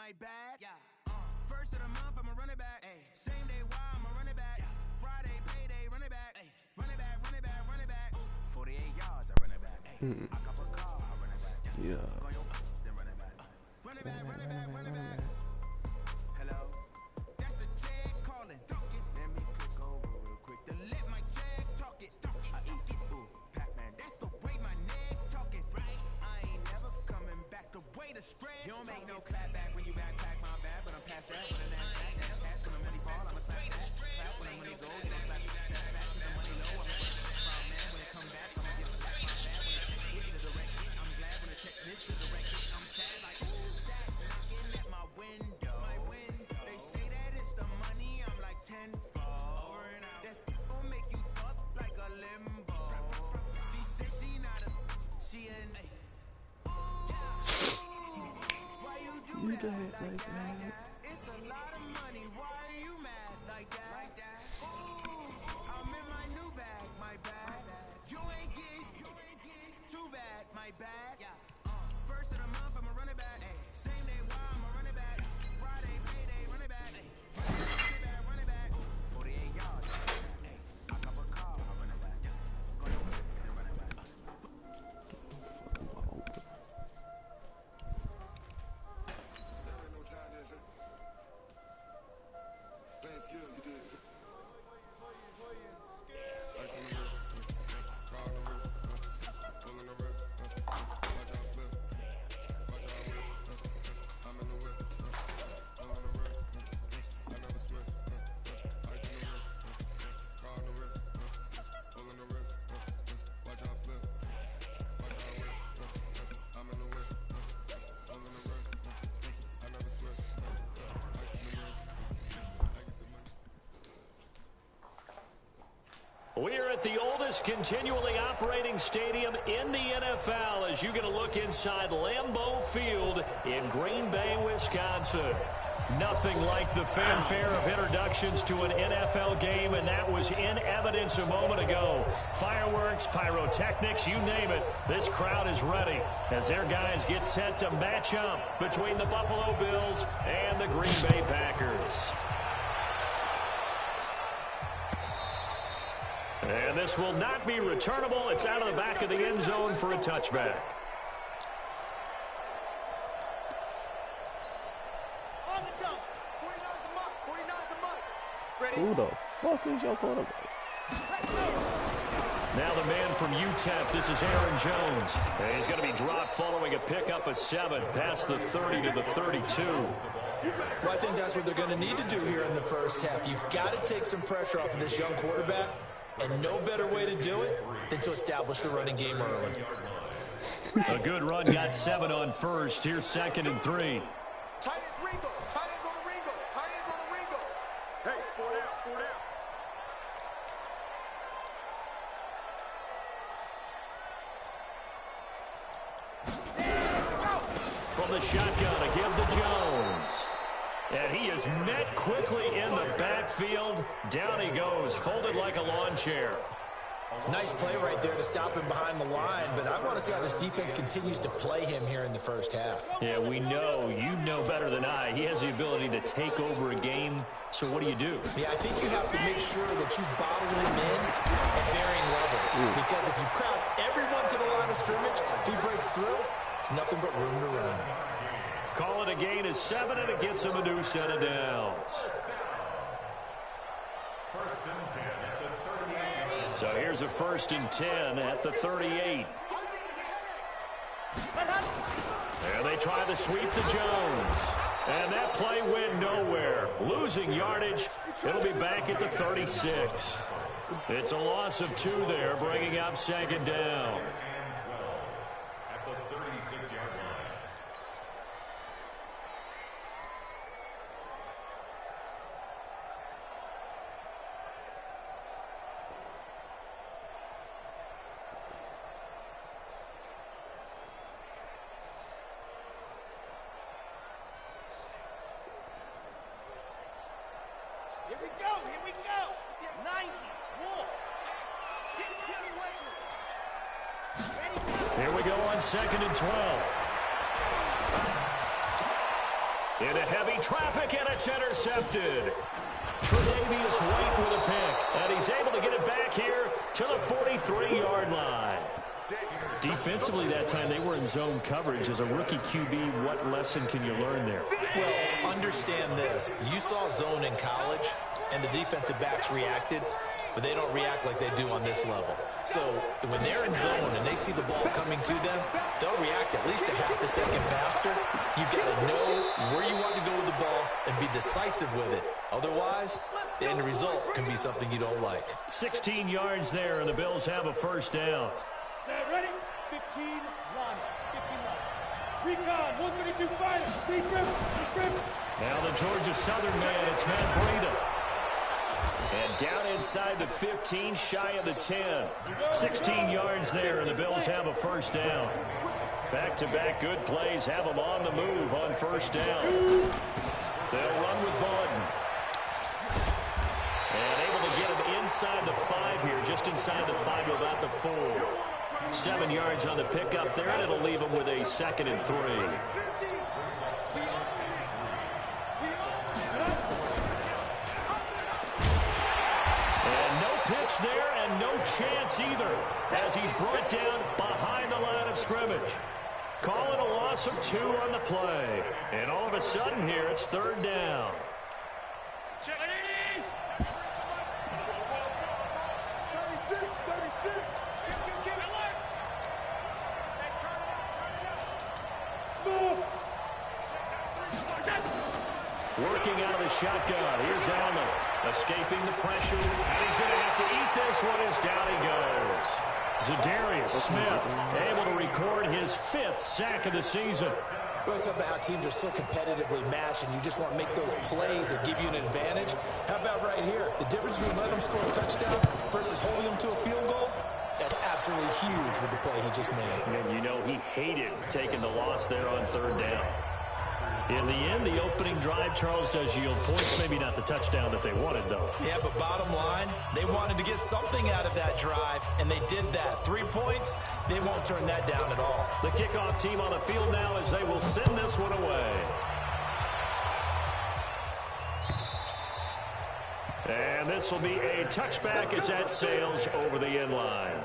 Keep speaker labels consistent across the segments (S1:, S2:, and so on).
S1: my bad. Yeah. First of the month, I'm a running back. Ay. Same day, why I'm a running back. Yeah. Friday, payday, running back. Ay. Running back, running back, running back. 48 yards, I run it back. Ay. I cop a car, I run it back.
S2: Yeah.
S1: Then run it back. Run it back, run it back, run it back. Hello? That's the jag calling. Let me click over real quick to let my jag talk it. I eat it. Ooh, Pac-Man, that's the way my neck talking. Right? I ain't never coming back the way the stress. You don't make no clap back when you backpack my bad, but I'm past that. When the next back, that's cash. When the money fall, I'm a slap that. Clap when the money go, you don't slap it. That's back to the money low. I'm a proud man. When it come back, I'm gonna give a slap my bad. When the check hit the direct hit, I'm glad when the check miss the direct hit. I'm sad like, ooh, sad knocking at my window. They say that it's the money, I'm like tenfold. That's gon' make you up like a limbo. She said she not a, she an A. Why you do that like that? It's a lot of money, why are you mad like that? Ooh, I'm in my new bag, my bad. You ain't get too bad, my bad. First of the month, I'm a running back. Same day, why I'm a running back. Friday, payday, running back. Running back. 48 yards, I cop a car, I run it back. Go to work, and run it back.
S3: We're at the oldest continually operating stadium in the NFL as you get a look inside Lambeau Field in Green Bay, Wisconsin. Nothing like the fanfare of introductions to an NFL game, and that was in evidence a moment ago. Fireworks, pyrotechnics, you name it. This crowd is ready as their guys get set to match up between the Buffalo Bills and the Green Bay Packers. And this will not be returnable. It's out of the back of the end zone for a touchback.
S2: Who the fuck is your quarterback?
S3: Now the man from UTEP, this is Aaron Jones. And he's going to be dropped following a pickup of 7 past the 30 to the 32.
S4: Well, I think that's what they're going to need to do here in the first half. You've got to take some pressure off of this young quarterback, and no better way to do it than to establish the running game early.
S3: A good run, got 7 on first. Here's 2nd and 3.
S5: Tight ends Ringo. Tight ends on the Ringo. Tight ends on the Ringo. Hey, 4 down, 4 down.
S3: From the shotgun, a give to Jones. And he is met quickly in the backfield. Down he goes, folded like a lawn chair.
S4: Nice play right there to stop him behind the line, but I want to see how this defense continues to play him here in the first half.
S3: Yeah, we know. You know better than I. He has the ability to take over a game, so what do you do?
S4: Yeah, I think you have to make sure that you bottle him in at varying levels. Because if you crowd everyone to the line of scrimmage, if he breaks through, it's nothing but room to run.
S3: Call it a gain of 7, and it gets him a new set of downs. So here's a 1st and 10 at the 38. And they try the sweep to Jones. And that play went nowhere. Losing yardage. It'll be back at the 36. It's a loss of 2 there, bringing up 2nd down.
S6: At the 36-yard line.
S5: Here we go, here we go. 90, more. Get
S3: Here we go on 2nd and 12. Into heavy traffic, and it's intercepted. Tre'Davious White with a pick, and he's able to get it back here to the 43-yard line. Defensively that time, they were in zone coverage. As a rookie QB, what lesson can you learn there?
S4: Well, understand this. You saw zone in college, and the defensive backs reacted, but they don't react like they do on this level. So when they're in zone and they see the ball coming to them, they'll react at least a half a second faster. You've got to know where you want to go with the ball and be decisive with it. Otherwise, the end result can be something you don't like.
S3: 16 yards there, and the Bills have a first down.
S7: Set, ready? 15 line. 15 line. Recon, 132 fighter. Free.
S3: Now the Georgia Southern man, it's Matt Breida. And down inside the 15, shy of the 10. 16 yards there, and the Bills have a first down. Back-to-back good plays have them on the move on first down. They'll run with Bawden. And able to get him inside the 5 here, just inside the 5 to about the 4. 7 yards on the pickup there, and it'll leave them with a 2nd and 3. Pitch there, and no chance either, as he's brought down behind the line of scrimmage. Calling a loss of 2 on the play. And all of a sudden here, it's 3rd down. Working out of the shotgun. Here's Allen. Escaping the pressure, and he's going to have to eat this one as down he goes. Zadarius Smith able to record his 5th sack of the season.
S4: We always talk about how teams are so competitively matched, and you just want to make those plays that give you an advantage. How about right here? The difference between letting them score a touchdown versus holding them to a field goal, that's absolutely huge with the play he just made.
S3: And you know he hated taking the loss there on 3rd down. In the end, the opening drive, Charles, does yield points. Maybe not the touchdown that they wanted, though.
S4: Yeah, but bottom line, they wanted to get something out of that drive, and they did that. 3 points, they won't turn that down at all.
S3: The kickoff team on the field now as they will send this one away. And this will be a touchback as that sails over the end line.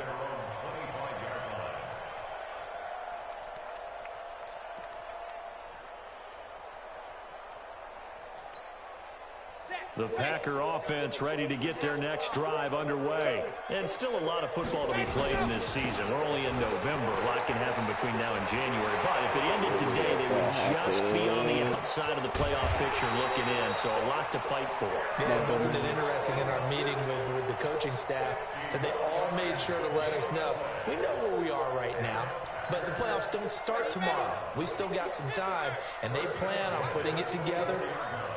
S3: The Packer offense ready to get their next drive underway. And still a lot of football to be played in this season. We're only in November. A lot can happen between now and January. But if it ended today, they would just be on the outside of the playoff picture looking in. So a lot to fight for.
S4: Yeah, wasn't it interesting in our meeting with the coaching staff that they all made sure to let us know, we know where we are right now. But the playoffs don't start tomorrow. We still got some time, and they plan on putting it together,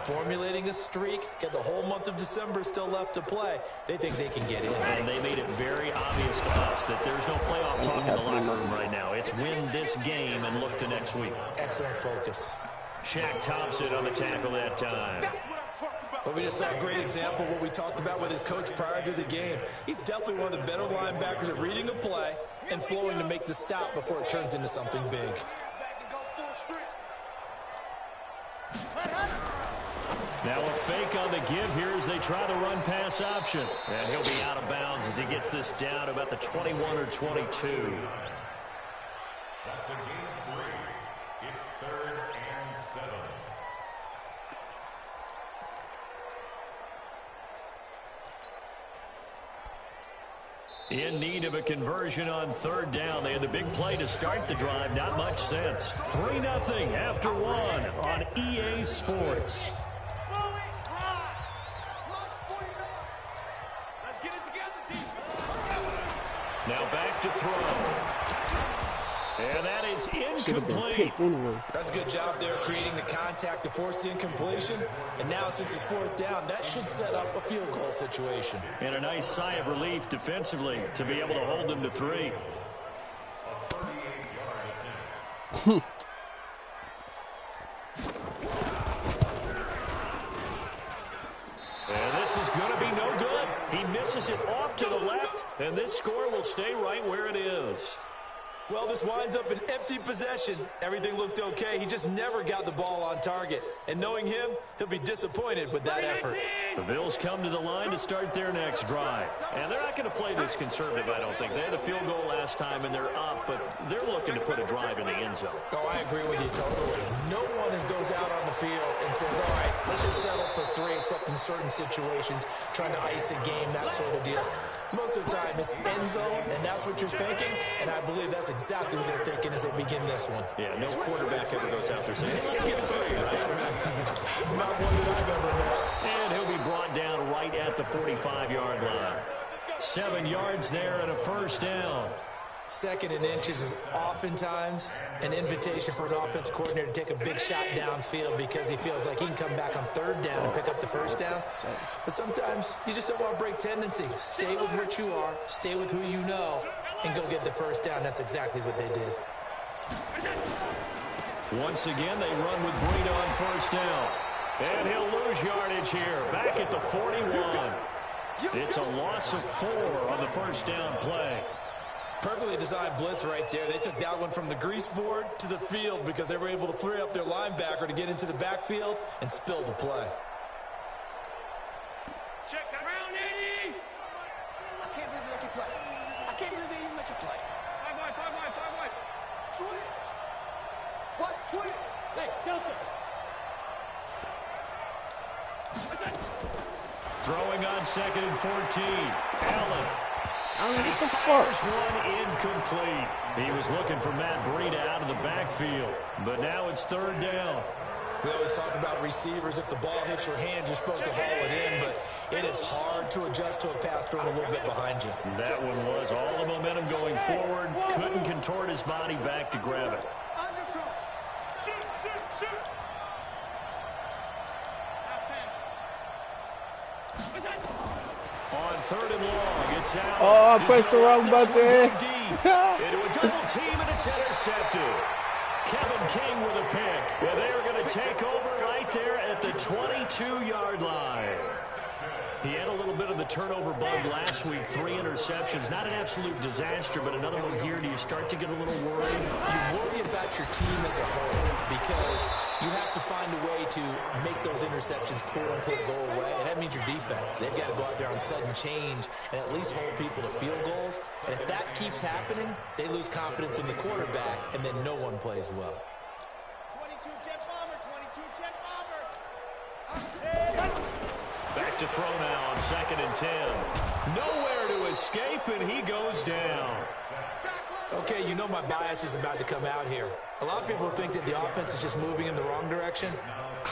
S4: formulating a streak, get the whole month of December still left to play. They think they can get in.
S3: And they made it very obvious to us that there's no playoff talk in the locker room right now. It's win this game and look to next week.
S4: Excellent focus.
S3: Shaq Thompson on the tackle that time.
S4: But we just saw a great example of what we talked about with his coach prior to the game. He's definitely one of the better linebackers at reading a play and flowing to make the stop before it turns into something big.
S3: Now a fake on the give here as they try the run pass option. And he'll be out of bounds as he gets this down to about the 21 or 22.
S6: That's a gain of 3. It's 3rd and 7.
S3: In need of a conversion on 3rd down. They had the big play to start the drive. Not much sense. 3-0 after 1 on EA Sports. Now back to throw. And that is incomplete.
S4: That's a good job there creating the contact to force the incompletion. And now since it's 4th down, that should set up a field goal situation.
S3: And a nice sigh of relief defensively to be able to hold them to 3. And this is going to be no good. He misses it off to the left, and this score will stay right where it is.
S4: Well, this winds up an empty possession. Everything looked okay. He just never got the ball on target. And knowing him, he'll be disappointed with that effort.
S3: The Bills come to the line to start their next drive. And they're not going to play this conservative, I don't think. They had a field goal last time, and they're up, but they're looking to put a drive in the end zone.
S4: Oh, I agree with you totally. No one goes out on the field and says, all right, let's just settle for 3, except in certain situations, trying to ice a game, that sort of deal. Most of the time, it's end zone, and that's what you're thinking, and I believe that's exactly what they're thinking as they begin this one.
S3: Yeah, no quarterback ever goes out there saying, hey, let's get 3, right?
S4: Not one that I've ever met.
S3: And he'll be brought down right at the 45-yard line. 7 yards there and a first down.
S4: 2nd and inches is oftentimes an invitation for an offense coordinator to take a big shot downfield because he feels like he can come back on 3rd down and pick up the first down. But sometimes you just don't want to break tendency. Stay with what you are, stay with who you know, and go get the first down. That's exactly what they did.
S3: Once again, they run with Breida on first down. And he'll lose yardage here, back at the 41. It's a loss of 4 on the first down play.
S4: Perfectly designed blitz right there. They took that one from the grease board to the field because they were able to free up their linebacker to get into the backfield and spill the play.
S7: Check that. Round 80.
S5: I can't believe they let you play. I can't believe they even let you play.
S7: 5 wide.
S5: Switch. What? Switch.
S7: Hey, Delta.
S3: Throwing on 2nd and 14. Allen.
S2: What the fuck?
S3: First one incomplete. He was looking for Matt Breida out of the backfield, but now it's 3rd down.
S4: We always talk about receivers. If the ball hits your hand, you're supposed to haul it in, but it is hard to adjust to a pass thrown a little bit behind you.
S3: That one was all the momentum going forward. Couldn't contort his body back to grab it.
S7: Shoot.
S3: On 3rd and long, it's out.
S2: Oh, I pressed the wrong button.
S3: Into a double team, and it's intercepted. Kevin King with a pick. And they are going to take over right there at the 22-yard line. He had a little bit of the turnover bug last week, 3 interceptions. Not an absolute disaster, but another one here. Do you start to get a little worried?
S4: You worry about your team as a whole because you have to find a way to make those interceptions, quote-unquote, go away, and that means your defense. They've got to go out there on sudden change and at least hold people to field goals. And if that keeps happening, they lose confidence in the quarterback, and then no one plays well.
S5: 22 jet bomber.
S3: Back to throw now on 2nd and 10. Nowhere to escape, and he goes down.
S4: Okay, you know my bias is about to come out here. A lot of people think that the offense is just moving in the wrong direction.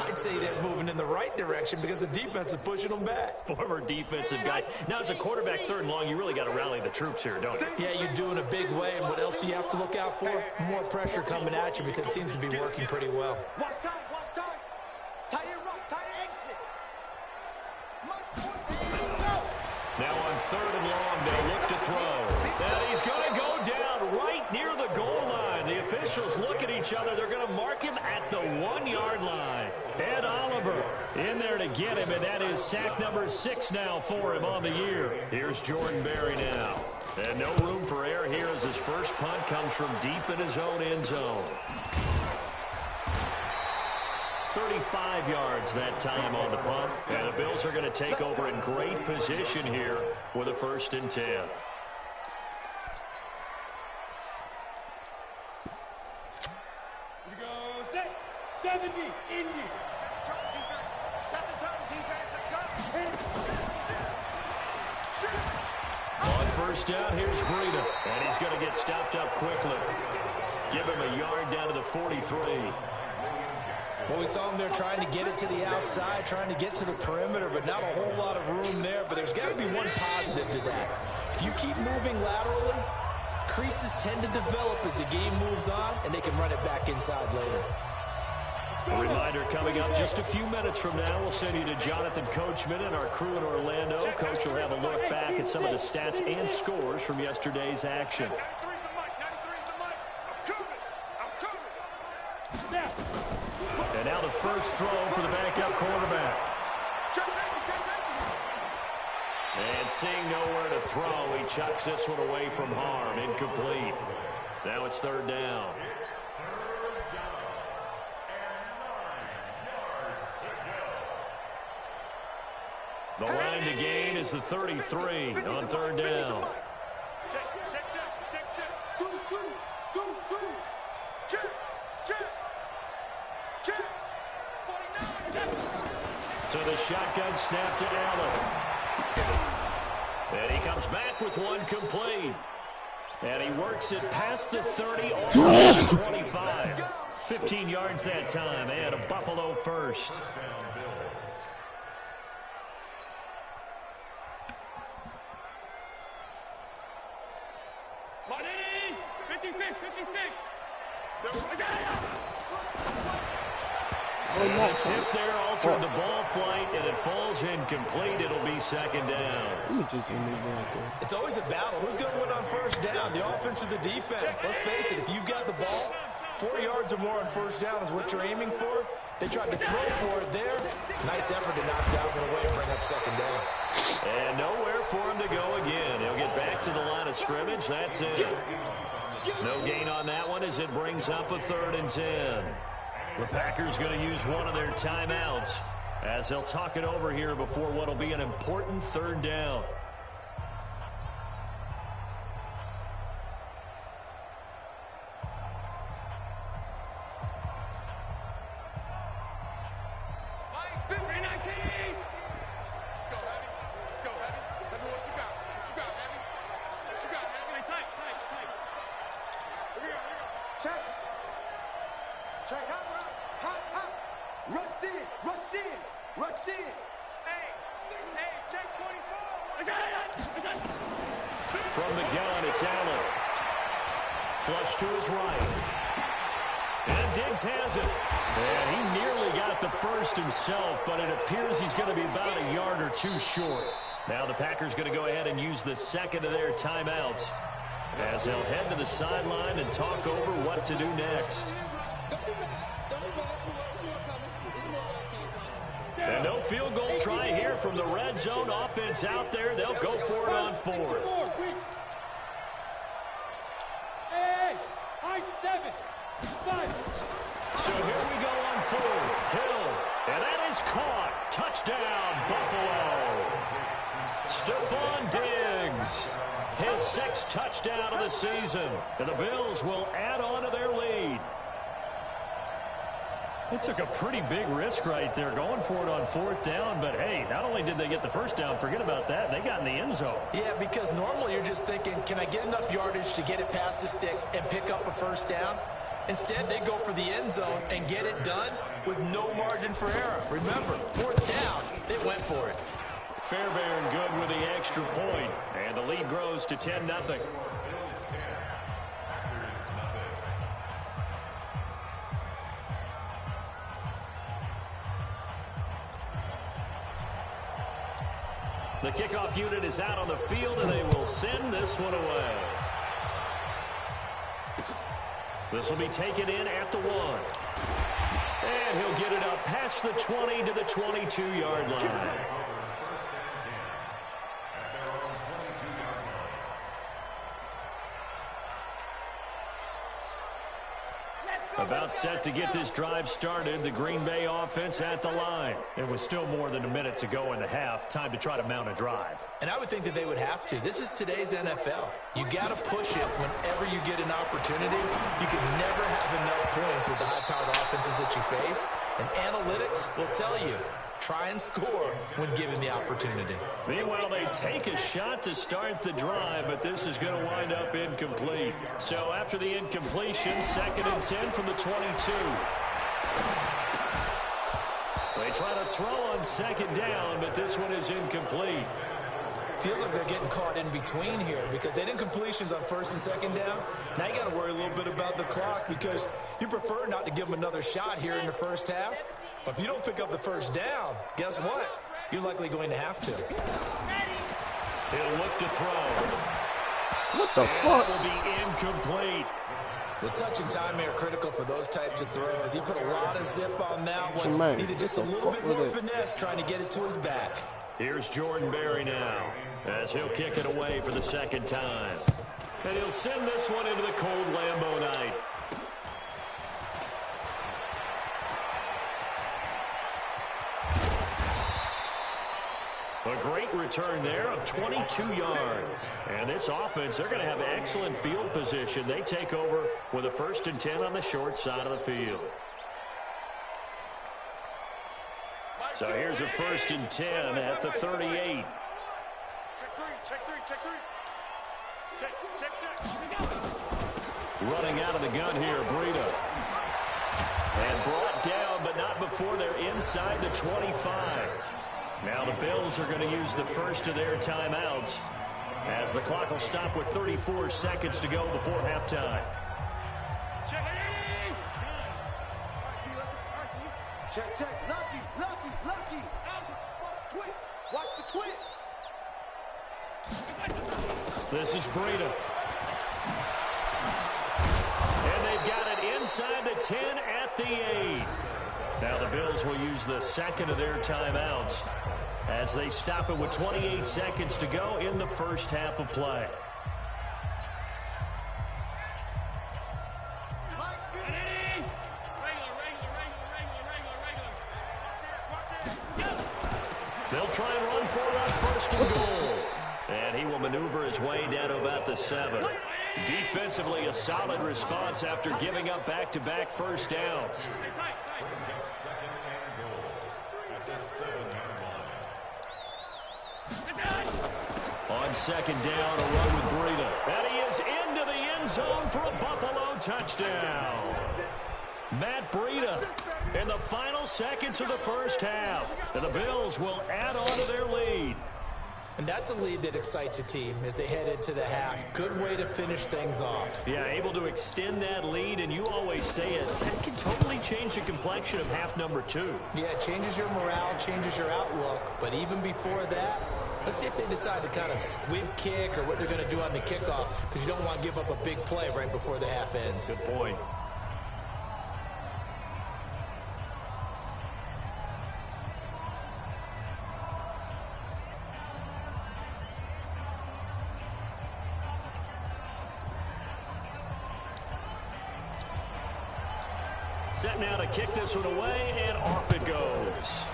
S4: I'd say they're moving in the right direction because the defense is pushing them back.
S3: Former defensive guy. Now, as a quarterback 3rd and long, you really got to rally the troops here, don't you?
S4: Yeah, you do in a big way. And what else do you have to look out for? More pressure coming at you because it seems to be working pretty well.
S5: Watch time. Tie your rock, tie your exit.
S3: Now on 3rd and long, they'll look to throw. And he's going to go down right near the goal line. The officials look at each other. They're going to mark him at the 1-yard line. Ed Oliver in there to get him, and that is sack number 6 now for him on the year. Here's Jordan Berry now. And no room for error here as his first punt comes from deep in his own end zone. 35 yards that time on the punt. And the Bills are going to take over in great position here with a 1st and 10.
S7: Here goes set. 70, Indy.
S5: Set the turn, defense, let's go.
S3: On 1st down, here's Breida. And he's going to get stopped up quickly. Give him a yard down to the 43.
S4: Well, we saw him there trying to get it to the outside, trying to get to the perimeter, but not a whole lot of room there. But there's got to be one positive to that. If you keep moving laterally, creases tend to develop as the game moves on, and they can run it back inside later.
S3: A reminder coming up just a few minutes from now, we'll send you to Jonathan Coachman and our crew in Orlando. Coach will have a look back at some of the stats and scores from yesterday's action. And now the first throw for the backup quarterback. And seeing nowhere to throw, he chucks this one away from harm. Incomplete. Now it's third down. The line to gain is the 33 on third down. So the shotgun snap to Allen. And he comes back with one complete. And he works it past the 30, all the way to 25. 15 yards that time, and a Buffalo first. The tip there altered the ball flight, and it falls incomplete. It'll be second down.
S4: It's always a battle. Who's going to win on first down, the offense or the defense? Let's face it, if you've got the ball, 4 yards or more on first down is what you're aiming for. They tried to throw for it there. Nice effort to knock Dalvin away and bring up second down.
S3: And nowhere for him to go again. He'll get back to the line of scrimmage. That's it. No gain on that one as it brings up a 3rd and 10. The Packers going to use one of their timeouts as they'll talk it over here before what will be an important 3rd down. From the gun, it's Allen. Flush to his right. And Diggs has it. And he nearly got the first himself, but it appears he's going to be about a yard or two short. Now the Packers going to go ahead and use the second of their timeouts as they'll head to the sideline and talk over what to do next. And no field goal try here from the red zone offense out there. They'll go for it on 4th. So here we go on 4th. Hill. And that is caught. Touchdown, Buffalo. Stephon Diggs. His 6th touchdown of the season. And the Bills will add on to their lead. It took a pretty big risk right there going for it on 4th down, but hey, not only did they get the first down, forget about that, they got in the end zone. Yeah, because normally you're just thinking, can I get enough yardage to get it past the sticks and pick up a first down? Instead, they go for the end zone and get it done with no margin for error. Remember, 4th down, they went for it. Fairbairn good with the extra point, and the lead grows to 10-0. The kickoff unit is out on the field, and they will send this one away. This will be taken in at the 1. And he'll get it up past the 20 to the 22-yard line. About set to get this drive started, the Green Bay offense at the line. It was still more than a minute to go in the half. Time to try to mount a drive. And I would think that they would have to. This is today's NFL. You got to push it whenever you get an opportunity. You can never have enough points with the high-powered offenses that you face. And analytics will tell you, try and score when given the opportunity. Meanwhile, they take a shot to start the drive, but this is going to wind up incomplete. So after the incompletion, 2nd and 10 from the 22. They try to throw on 2nd down, but this one is incomplete. Feels like they're getting caught in between here because they did incompletions on 1st and 2nd down. Now you got to worry a little bit about the clock because you prefer not to give them another shot here in the first half. But if you don't pick up the first down, guess what? You're likely going to have to. He'll look to throw.
S2: What the fuck?
S3: Will be incomplete.
S4: The touch and time are critical for those types of throws. He put a lot of zip on that one. Needed just a little bit more finesse trying to get it to his back.
S3: Here's Jordan Berry now as he'll kick it away for the 2nd time. And he'll send this one into the cold Lambeau night. A great return there of 22 yards. And this offense, they're going to have excellent field position. They take over with a 1st and 10 on the short side of the field. So here's a 1st and 10 at the 38.
S7: Check three.
S3: Running out of the gun here, Breida. And brought down, but not before they're inside the 25. Now the Bills are going to use the first of their timeouts as the clock will stop with 34 seconds to go before halftime.
S7: Check.
S5: Lucky. Watch the twist.
S3: This is Breida. And they've got it inside the 10 at the 8. Now the Bills will use the second of their timeouts as they stop it with 28 seconds to go in the first half of play. They'll try and run for that 1st and goal. And he will maneuver his way down to about the 7. Defensively, a solid response after giving up back-to-back first downs. On 2nd down, a run with Breida. And he is into the end zone for a Buffalo touchdown. Matt Breida in the final seconds of the first half. And the Bills will add on to their lead.
S4: And that's a lead that excites a team as they head into the half. Good way to finish things off.
S3: Yeah, able to extend that lead, and you always say it, that can totally change the complexion of half number 2.
S4: Yeah, it changes your morale, changes your outlook. But even before that, let's see if they decide to kind of squib kick or what they're going to do on the kickoff, because you don't want to give up a big play right before the half ends.
S3: Good point. Set now to kick this one away, and off it goes.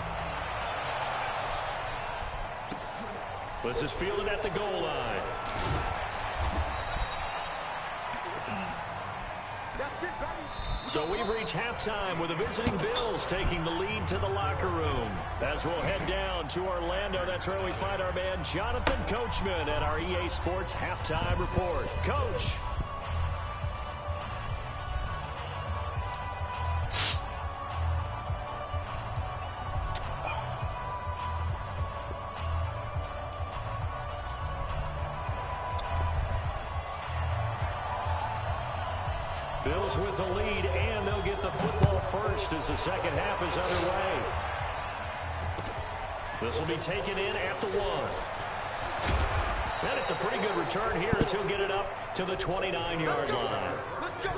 S3: This is fielded at the goal line. So we've reached halftime with the visiting Bills taking the lead to the locker room. As we'll head down to Orlando, that's where we find our man Jonathan Coachman at our EA Sports Halftime Report. Coach. Bills with the lead, and they'll get the football first as the second half is underway. This will be taken in at the 1. And it's a pretty good return here as he'll get it up to the 29-yard line.
S5: Let's go.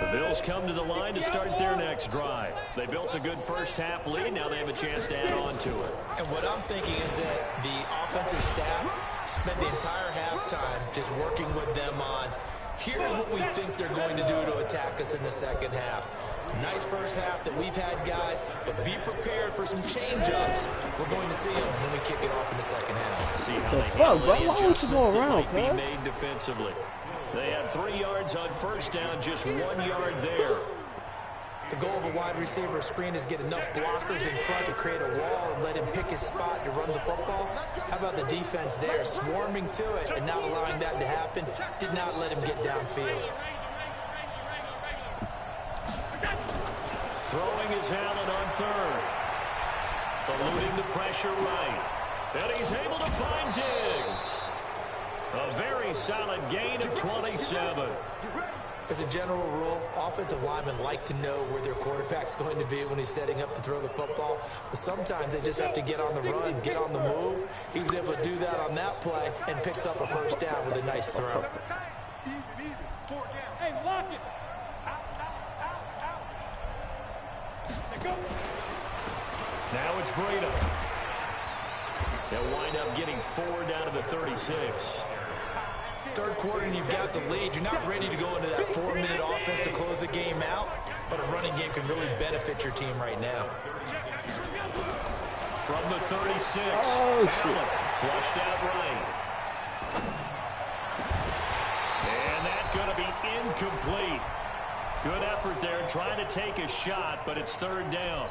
S3: The Bills come to the line to start their next drive. They built a good first half lead. Now they have a chance to add on to it.
S4: And what I'm thinking is that the offensive staff spent the entire halftime just working with them on, here's what we think they're going to do to attack us in the second half. Nice first half that we've had, guys, but be prepared for some change-ups. We're going to see them when we kick it off in the second half.
S3: See how
S2: The
S3: they
S2: fuck,
S3: handle
S2: bro?
S3: the
S2: Why would you go
S3: adjustments that
S2: around,
S3: might
S2: cuz?
S3: be made defensively. They had 3 yards on first down, just 1 yard there.
S4: The goal of a wide receiver screen is get enough blockers in front to create a wall and let him pick his spot to run the football. How about the defense there, swarming to it and not allowing that to happen? Did not let him get downfield.
S3: Throwing is Allen on third. Eluding the pressure right. And he's able to find Diggs. A very solid gain of 27.
S4: As a general rule, offensive linemen like to know where their quarterback's going to be when he's setting up to throw the football. But sometimes they just have to get on the run, get on the move. He was able to do that on that play and picks up a first down with a nice throw.
S7: Hey, lock it.
S3: Now it's Breda. They'll wind up getting 4 down to the 36.
S4: Third quarter and you've got the lead. You're not ready to go into that 4-minute offense to close the game out, but a running game can really benefit your team right now.
S3: From the 36,
S2: Oh, shit.
S3: flushed out right. And that's going to be incomplete. Good effort there trying to take a shot, but it's third down.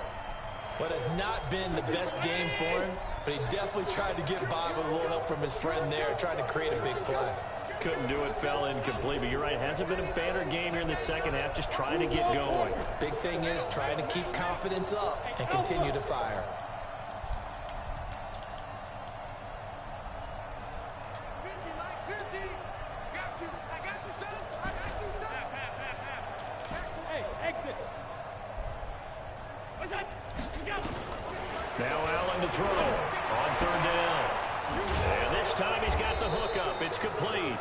S4: What has not been the best game for him, but he definitely tried to get by with a little help from his friend there, trying to create a big play.
S3: Couldn't do it, fell incomplete, but you're right, hasn't been a banner game here in the second half, just trying to get going.
S4: Big thing is trying to keep confidence up and continue to fire.
S3: Now Allen to throw on third down. And this time he's got the hook up. It's complete.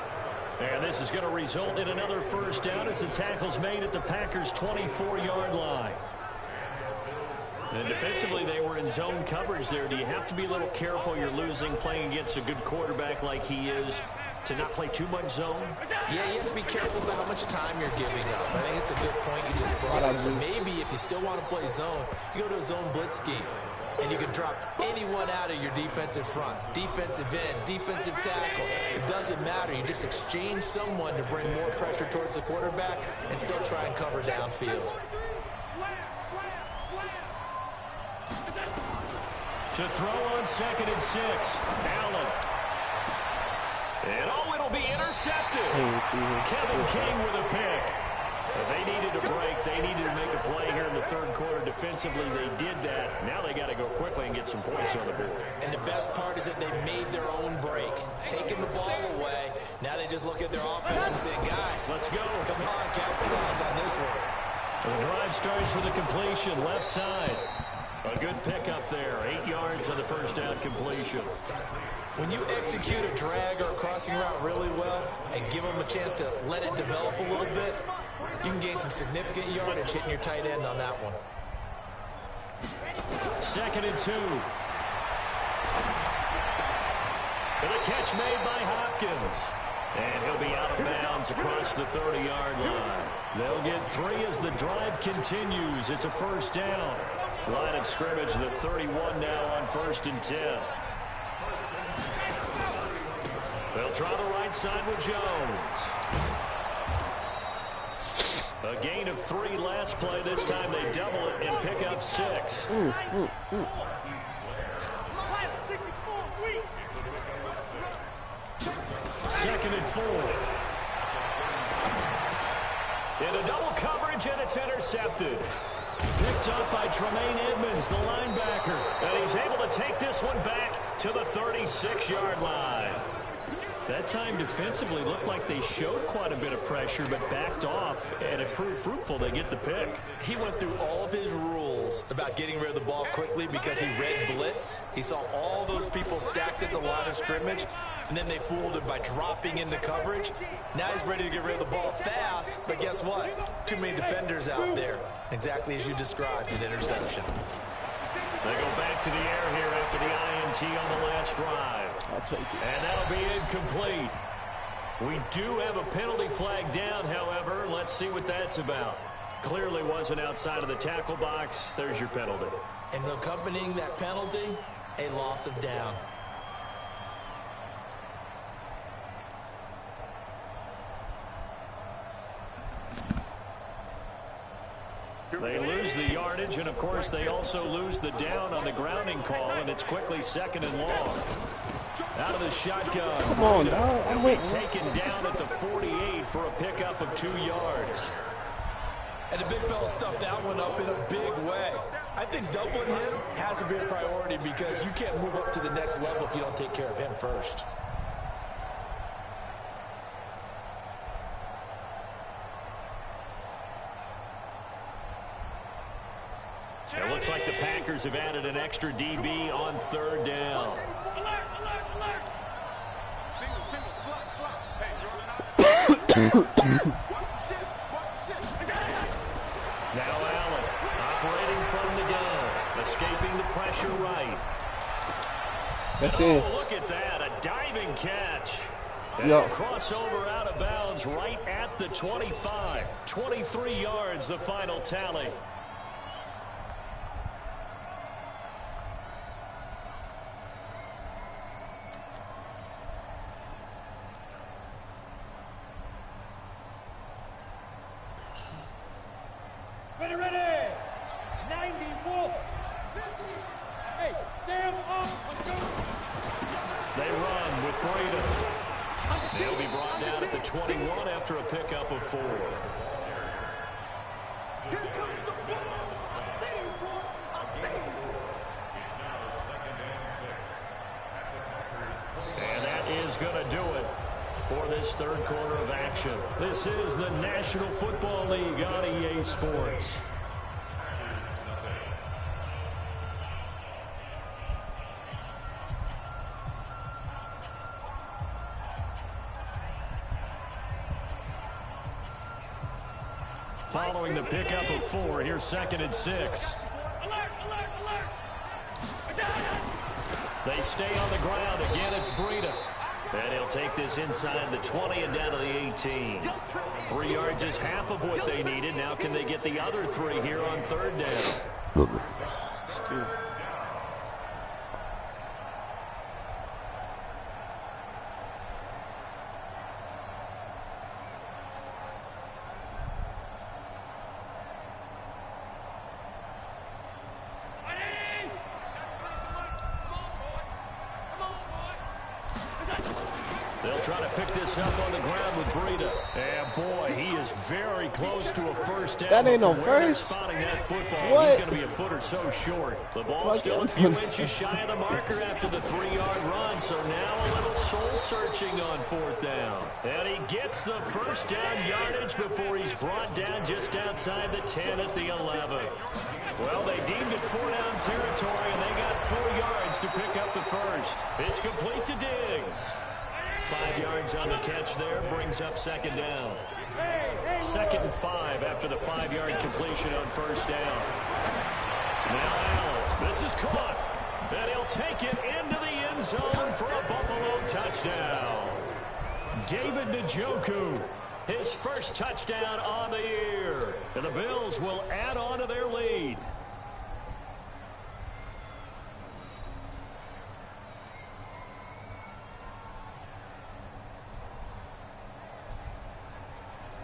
S3: And this is going to result in another first down as the tackle's made at the Packers' 24-yard line. And defensively, they were in zone coverage there. Do you have to be a little careful? You're losing playing against a good quarterback like he is to not play too much zone?
S4: Yeah, you have to be careful about how much time you're giving up. I think it's a good point you just brought up. So maybe if you still want to play zone, you go to a zone blitz scheme. And you can drop anyone out of your defensive front. Defensive end, defensive tackle. It doesn't matter. You just exchange someone to bring more pressure towards the quarterback and still try and cover downfield.
S3: To throw on 2nd and 6. Allen. And it'll be intercepted. Kevin King with a pick. They needed a break. They needed to make a play here in the third quarter. Defensively, they did that. Now they got to go quickly and get some points on the board.
S4: And the best part is that they made their own break. Taking the ball away. Now they just look at their offense and say, guys,
S3: let's go.
S4: Come on, capitalize on this one.
S3: The drive starts with a completion, left side. A good pickup there. 8 yards on the first down completion.
S4: When you execute a drag or a crossing route really well and give them a chance to let it develop a little bit, you can gain some significant yardage hitting your tight end on that one.
S3: 2nd and 2. And a catch made by Hopkins. And he'll be out of bounds across the 30-yard line. They'll get 3 as the drive continues. It's a first down. Line of scrimmage, the 31 now on 1st and 10. They'll try the right side with Jones. A gain of 3 last play. This time they double it and pick up 6. 2nd and 4. In a double coverage, and it's intercepted. Picked up by Tremaine Edmonds, the linebacker. And he's able to take this one back to the 36-yard line. That time defensively looked like they showed quite a bit of pressure but backed off, and it proved fruitful. They get the pick.
S4: He went through all of his rules about getting rid of the ball quickly because he read blitz. He saw all those people stacked at the line of scrimmage, and then they fooled him by dropping into coverage. Now he's ready to get rid of the ball fast, but guess what? Too many defenders out there. Exactly as you described, an interception.
S3: They go back to the air here after the INT on the last drive.
S2: I'll take it.
S3: And that'll be incomplete. We do have a penalty flag down, however. Let's see what that's about. Clearly wasn't outside of the tackle box. There's your penalty.
S4: And accompanying that penalty, a loss of down.
S3: They lose the yardage, and, of course, they also lose the down on the grounding call, and it's quickly 2nd and long. Out of the shotgun.
S2: Come on, dog. I'm waiting.
S3: Taken down at the 48 for a pickup of 2 yards.
S4: And the big fella stuffed that one up in a big way. I think doubling him has to be a priority because you can't move up to the next level if you don't take care of him first.
S3: It looks like the Packers have added an extra DB on third down.
S5: Single, slot. Hey, you're
S3: Now Allen, operating from the gun, escaping the pressure right.
S2: That's it.
S3: Look at that, a diving catch. And
S2: Yeah.
S3: crossover out of bounds right at the 25. 23 yards, the final tally.
S7: Ready. 90 Wolf. Hey, Sam off.
S3: They run with Breda. They'll be brought down at the 21 after a pickup of 4.
S5: Here comes the ball.
S3: And that is going to do it for this third quarter of action. This is the National Football League on EA Sports. Following the pickup of 4, here's 2nd and 6. They stay on the ground. Again, it's Breda. And he'll take this inside the 20 and down to the 18. 3 yards is half of what they needed. Now can they get the other 3 here on third down? They'll try to pick this up on the ground with Breda. And boy, he is very close to a first down.
S2: That ain't no
S3: From where they're
S2: first.
S3: spotting that football,
S2: What?
S3: he's going to be a foot or so short. The ball's still a few inches shy of the marker after the 3-yard run. So now a little soul searching on 4th down. And he gets the first down yardage before he's brought down just outside the 10 at the 11. Well, they deemed it 4-down territory, and they got 4 yards to pick up the first. It's complete to Diggs. 5 yards on the catch there, brings up 2nd down. 2nd and 5 after the 5-yard completion on first down. Now Allen, this is caught, and he'll take it into the end zone for a Buffalo touchdown. David Njoku, his first touchdown on the year. And the Bills will add on to their lead.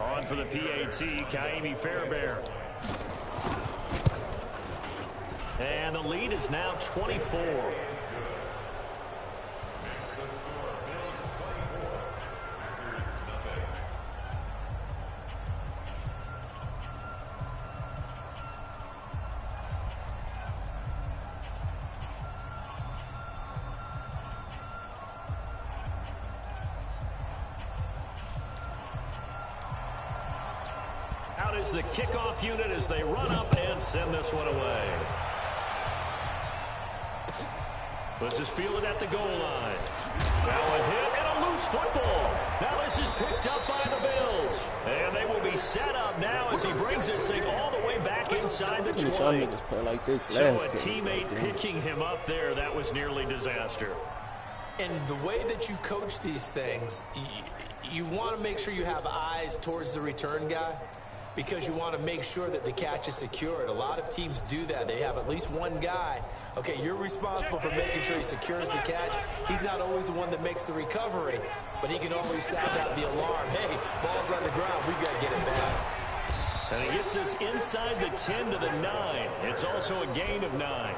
S3: On for the PAT, Kaimi Fairbairn. And the lead is now 24. Out is the kickoff unit as they run up and send this one away. This is fielded at the goal line. Now a hit and a loose football. Now this is picked up by the Bills. And they will be set up now as he brings this thing all the way back inside the 20. So a teammate picking him up there, that was nearly disaster.
S4: And the way that you coach these things, you want to make sure you have eyes towards the return guy, because you want to make sure that the catch is secured. A lot of teams do that. They have at least one guy. Okay, you're responsible for making sure he secures the catch. He's not always the one that makes the recovery, but he can always sound out the alarm. Hey, ball's on the ground. We've got to get it back.
S3: And he gets this inside the 10 to the 9. It's also a gain of 9.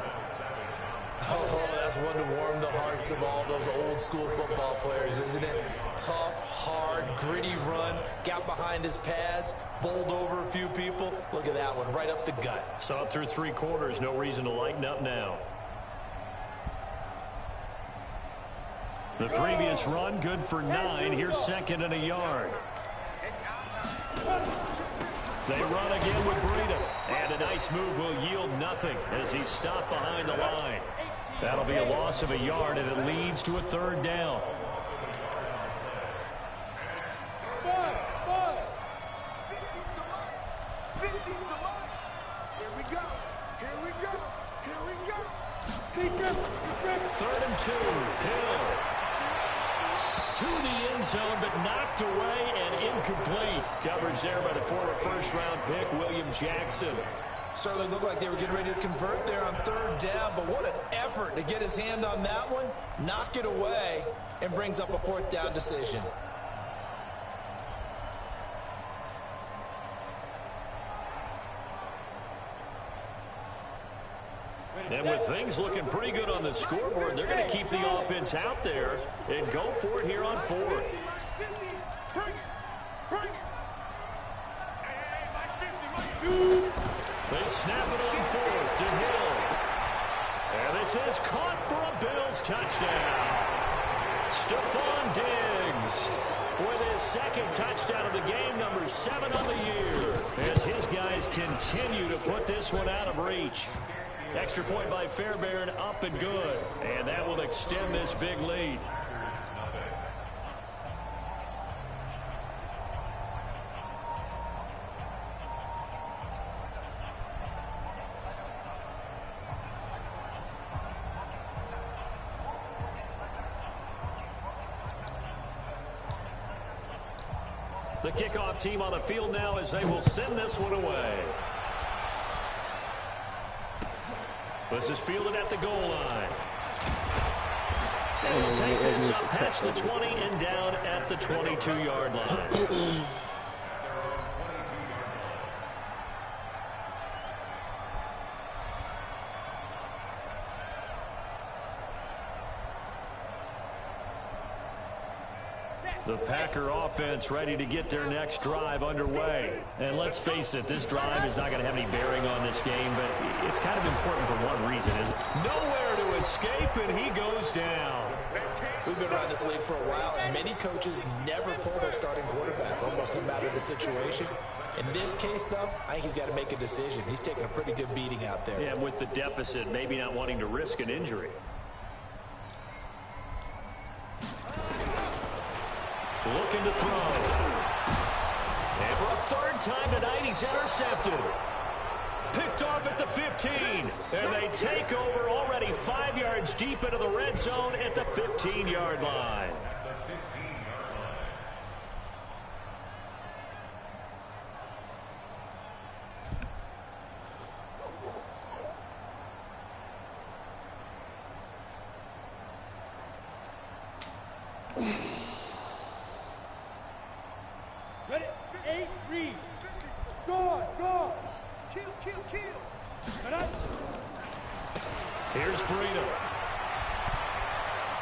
S4: Oh, that's one to warm the hearts of all those old school football players, isn't it? Tough, hard, gritty run, got behind his pads, bowled over a few people. Look at that one, right up the gut.
S3: Saw it through 3 quarters, no reason to lighten up now. The previous run, good for 9. Here's 2nd and a yard. They run again with Breida. And a nice move will yield nothing as he's stopped behind the line. That'll be a loss of a yard, and it leads to a third down. Third and 2. Hill to the end zone, but knocked away and incomplete. Coverage there by the former first-round pick, William Jackson.
S4: Certainly looked like they were getting ready to convert there on third down, but what an effort to get his hand on that one, knock it away, and brings up a fourth down decision.
S3: And with things looking pretty good on the scoreboard, they're going to keep the offense out there and go for it here on fourth. They snap it on fourth to Hill. And this is caught for a Bills touchdown. Stephon Diggs with his second touchdown of the game, number 7 on the year, as his guys continue to put this one out of reach. Extra point by Fairbairn, up and good. And that will extend this big lead. The kickoff team on the field now as they will send this one away. This is fielded at the goal line. And we'll take this up past the 20 and down at the 22-yard line. The Packer offense ready to get their next drive underway. And let's face it, this drive is not going to have any bearing on this game, but it's kind of important for one reason. Is nowhere to escape, and he goes down.
S4: We've been around this league for a while, and many coaches never pull their starting quarterback, almost no matter the situation. In this case, though, I think he's got to make a decision. He's taking a pretty good beating out there.
S3: Yeah, with the deficit, maybe not wanting to risk an injury. Looking to throw. And for a third time tonight, he's intercepted. Picked off at the 15. And they take over already 5 yards deep into the red zone at the 15-yard line.
S7: Ready? 8, read. Go. Kill.
S3: Here's Breida.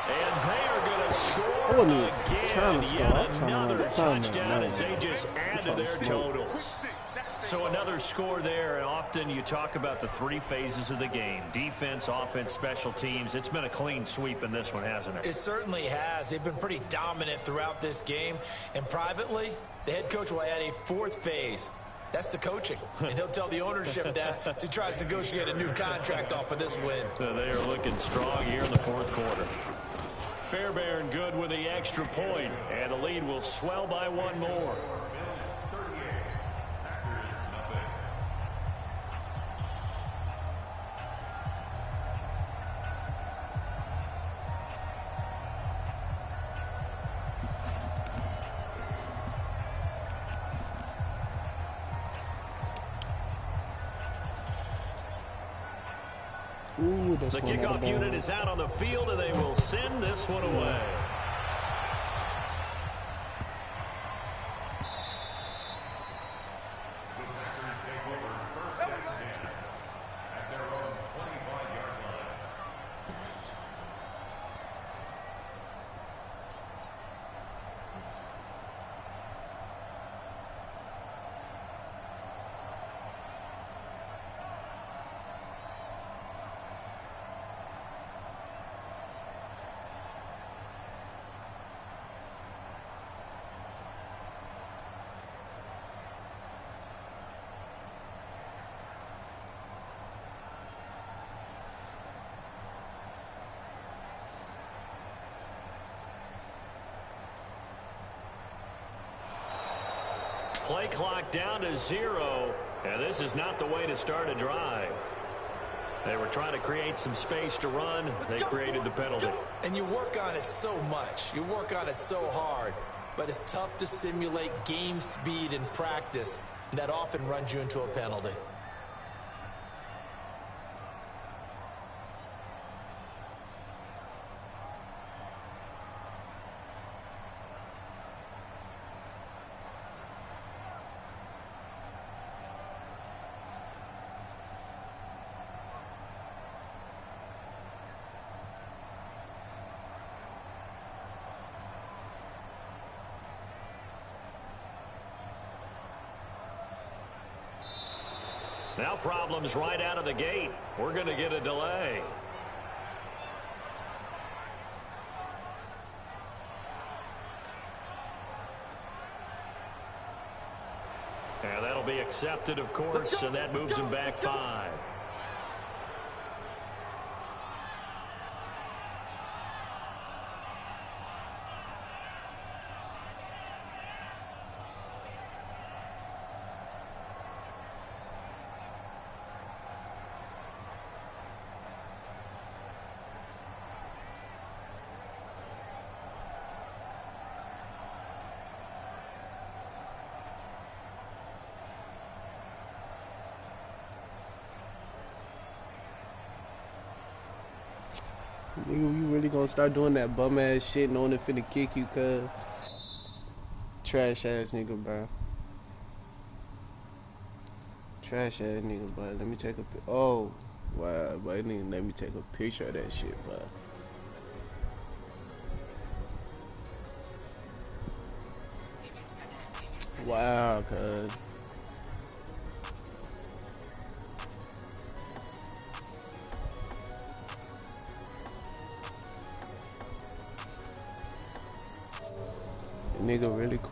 S3: And they are going to score again. Yet another touchdown as they just add to their totals. So another score there, and often you talk about the 3 phases of the game. Defense, offense, special teams. It's been a clean sweep in this one, hasn't it?
S4: It certainly has. They've been pretty dominant throughout this game. And privately, the head coach will add a 4th phase. That's the coaching. And he'll tell the ownership that as he tries to negotiate a new contract off of this win.
S3: So they are looking strong here in the 4th quarter. Fairbairn good with the extra point, and the lead will swell by 1 more. The kickoff unit is out on the field, and they will send this one away. play clock down to 0, and this is not the way to start a drive. They were trying to create some space to run. They created the penalty.
S4: And you work on it so much. You work on it so hard. But it's tough to simulate game speed in practice. That often runs you into a penalty.
S3: Now problems right out of the gate. We're going to get a delay. And that'll be accepted, of course, and that moves him back 5.
S2: Nigga, you really gonna start doing that bum ass shit knowing it finna kick you, cuz. Trash ass nigga, bro. Trash ass nigga, bro. Let me take a oh, wow, but nigga, let me take a picture of that shit, bro. Wow, cuz. Nigga really quit.